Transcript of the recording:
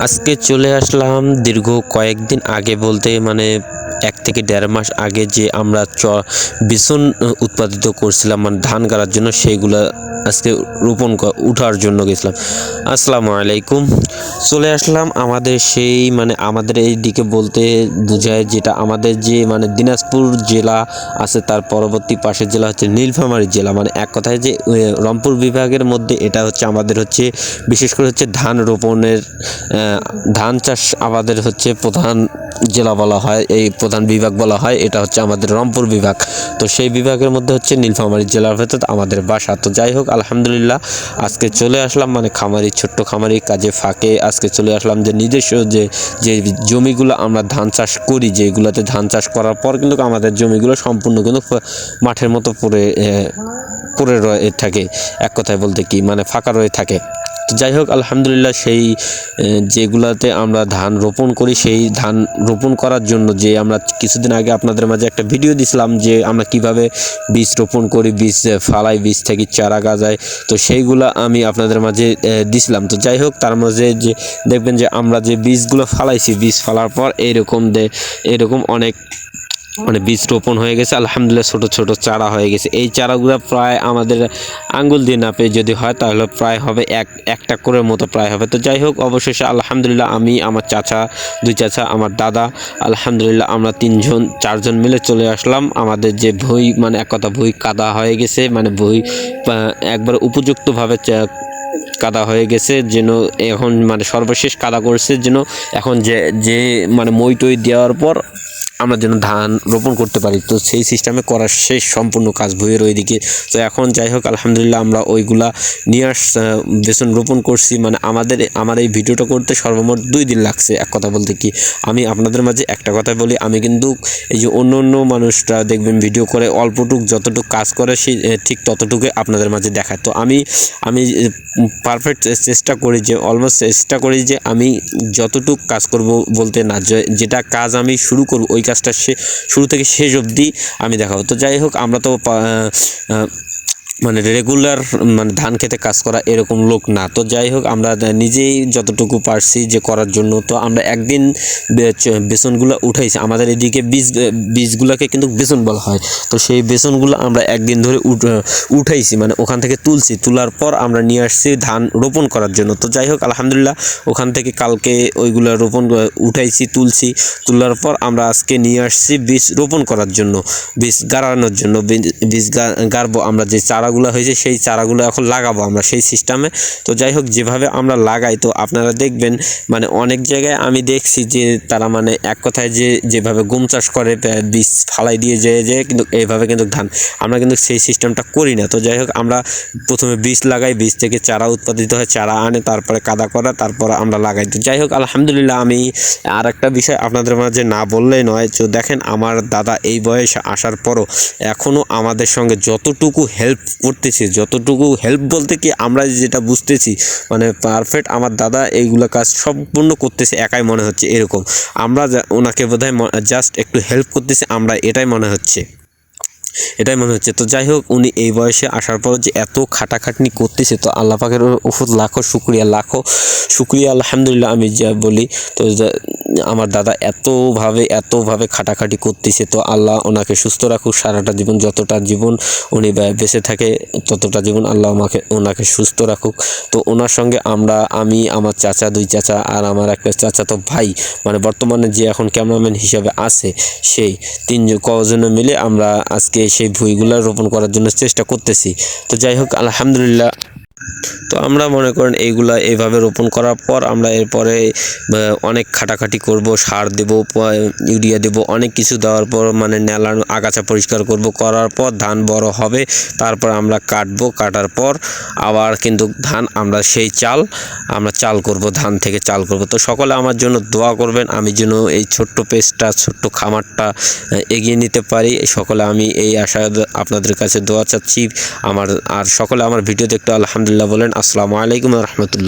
আজকে চলে আসলাম দীর্ঘ কয়েকদিন আগে বলতে মানে ১ থেকে ১.৫ মাস আগে যে আমরা বিছন উৎপাদিত করছিলাম মানে ধান গাড়ার জন্য সেইগুলা আজকে রোপণ উঠার জন্য গেছিলাম। আসসালামু আলাইকুম। চলে আসলাম আমাদের সেই মানে আমাদের এই দিকে বলতে বোঝায় যেটা আমাদের যে মানে দিনাজপুর জেলা আছে তার পরবর্তী পাশের জেলা হচ্ছে নীলফামারী জেলা, মানে এক কথায় যে রংপুর বিভাগের মধ্যে এটা হচ্ছে আমাদের হচ্ছে বিশেষ করে হচ্ছে ধান রোপণের ধান চাষ আমাদের হচ্ছে প্রধান জেলা বলা হয়, এই প্রধান বিভাগ বলা হয়, এটা হচ্ছে আমাদের রংপুর বিভাগ। তো সেই বিভাগের মধ্যে হচ্ছে নীলফামারী জেলার ভেতর আমাদের বাসা। তো যাই হোক আলহামদুলিল্লাহ আজকে চলে আসলাম মানে খামারি ছোট্ট খামারি কাজে ফাঁকে আজকে চলে আসলাম যে নিজস্ব যে জমিগুলো আমরা ধান চাষ করি, যেগুলোতে ধান চাষ করার পর কিন্তু আমাদের জমিগুলো সম্পূর্ণ কিন্তু মাঠের মতো পড়ে রয়ে থাকে, এক কথায় বলতে কি মানে ফাঁকা রয়ে থাকে। তো যাই হোক আলহামদুলিল্লাহ সেই যেগুলাতে আমরা ধান রোপণ করি সেই ধান রোপণ করার জন্য যে আমরা কিছুদিন আগে আপনাদের মাঝে একটা ভিডিও দিছিলাম যে আমরা কিভাবে বীজ রোপণ করি, বীজ ফালাই, বীজ থেকে চারা গাজায়, তো সেইগুলা আমি আপনাদের মাঝে দিছিলাম। তো যাই হোক তার মাঝে যে দেখবেন যে আমরা যে বীজগুলো ফালাইছি, বীজ ফালার পর এরকম অনেক মানে বীজ রোপণ হয়ে গেছে আলহামদুলিল্লাহ, ছোট ছোট চারা হয়ে গেছে। এই চারাগুলো প্রায় আমাদের আঙ্গুল দিয়ে নাপে যদি হয় তাহলে প্রায় হবে একটা করে মতো প্রায় হবে। তো যাই হোক অবশেষে আলহামদুলিল্লাহ আমি, আমার চাচা, দুই চাচা, আমার দাদা, আলহামদুলিল্লাহ আমরা 4জন মিলে চলে আসলাম। আমাদের যে ভুঁই মানে এক কথা ভুঁই কাদা হয়ে গেছে, মানে ভুঁই একবার উপযুক্তভাবে কাদা হয়ে গেছে যেন এখন মানে সর্বশেষ কাদা করছে যেন এখন যে মানে মই টই দেওয়ার পর আমরা যেন ধান রোপণ করতে পারি। তো সেই সিস্টেমে করার শেষ সম্পূর্ণ কাজ ভুঁইয়ের ওইদিকে। তো এখন যাই হোক আলহামদুলিল্লাহ আমরা ওইগুলা নিয়ে বেসন রোপণ করছি। মানে আমার এই ভিডিওটা করতে সর্বমোট 2 দিন লাগছে। এক কথা বলতে কি আমি আপনাদের মাঝে একটা কথা বলি, আমি কিন্তু এই যে অন্য মানুষরা দেখবেন ভিডিও করে অল্পটুক যতটুকু কাজ করে সেই ঠিক ততটুকুই আপনাদের মাঝে দেখায়। তো আমি পারফেক্ট চেষ্টা করি যে অলমোস্ট চেষ্টা করি যে আমি যতটুক কাজ করব বলতে না, যেটা কাজ আমি শুরু করব ওই কাজটা শুরু থেকে শেষ অবধি আমি দেখাবো। তো যাই হোক আমরা তো মানে রেগুলার মানে ধান খেতে কাজ করা এরকম লোক না। তো যাই হোক আমরা নিজেই যতটুকু পারছি যে করার জন্য তো আমরা একদিন বেসনগুলো উঠাইছি। আমাদের এদিকে বীজগুলোকে কিন্তু বেসন বলা হয়। তো সেই বেসনগুলো আমরা একদিন ধরে উঠাইছি, মানে ওখান থেকে তোলার পর আমরা নিয়ে আসছি ধান রোপণ করার জন্য। তো যাই হোক আলহামদুলিল্লাহ ওখান থেকে কালকে ওইগুলো রোপণ উঠাইছি, তোলার পর আমরা আজকে নিয়ে আসছি বীজ রোপণ করার জন্য, বীজ গাড়ানোর জন্য। বীজ গাড়বো আমরা, যে চারাগুলো হয়েছে সেই চারাগুলো এখন লাগাবো আমরা সেই সিস্টেমে। তো যাই হোক যেভাবে আমরা লাগাই তো আপনারা দেখবেন মানে অনেক জায়গায় আমি দেখছি যে তারা মানে এক কথায় যেভাবে গম চাষ করে বীজ ফালাই দিয়ে যায় কিন্তু এইভাবে কিন্তু ধান আমরা কিন্তু সেই সিস্টেমটা করি না। তো যাই হোক আমরা প্রথমে বীজ লাগাই, বীজ থেকে চারা উৎপাদিত হয়, চারা আনে, তারপরে কাদা করা, তারপর আমরা লাগাই। তো যাই হোক আলহামদুলিল্লাহ আমি আর একটা বিষয় আপনাদের মাঝে না বললেই নয়। তো দেখেন আমার দাদা এই বয়সে আসার পরও এখনও আমাদের সঙ্গে যতটুকু হেল্প করতেছি, যতটুকু হেল্প বলতে কি আমরা যেটা বুঝতেছি মানে পারফেক্ট আমার দাদা এইগুলো কাজ সম্পূর্ণ করতেছে একাই মনে হচ্ছে, এরকম আমরা ওনাকে বোধহয় জাস্ট একটু হেল্প করতেছি আমরা, এটাই মনে হচ্ছে। তো যাই হোক উনি এই বয়সে আসার পর যে এত খাটাখাটনি করতেছে তো আল্লাহ পাকের উপর লাখো শুক্রিয়া আলহামদুলিল্লাহ আমি যা বলি। তো আমার দাদা এতভাবে খাটাখাটি করতেছে, তো আল্লাহ ওনাকে সুস্থ রাখুক সারাটা জীবন, যতটা জীবন উনি বেঁচে থাকে ততটা জীবন আল্লাহ ওনাকে সুস্থ রাখুক। তো ওনার সঙ্গে আমি, আমার চাচা, দুই চাচা আর আমার একটা চাচা তো ভাই মানে বর্তমানে যে এখন ক্যামেরাম্যান হিসাবে আছে সেই 3 কজনে মিলে আমরা আজকে সেই ভুঁইগুলো রোপণ করার জন্য চেষ্টা করতেছি। তো যাই হোক আলহামদুলিল্লাহ তো আমরা মনে করেন এইগুলা এইভাবে রোপণ করার পর আমরা এরপরে অনেক খাটাখাটি করব, সার দেব, ইউরিয়া দেব, অনেক কিছু দেওয়ার পর মানে নেলার আগাছা পরিষ্কার করব, করার পর ধান বড় হবে, তারপর আমরা কাটার পর আবার কিন্তু ধান আমরা সেই আমরা চাল করব, ধান থেকে চাল করব। তো সকলে আমার জন্য দোয়া করবেন, আমি যেন এই ছোট্ট পেজটা, ছোট্ট খামারটা এগিয়ে নিতে পারি। সকলে আমি এই আশায় আপনাদের কাছে দোয়া চাচ্ছি। আর সকলে আমার ভিডিও দেখতে আলহামদুলিল্লাহ বলেন। আসসালামু আলাইকুম ওয়া রাহমাতুল্লাহ।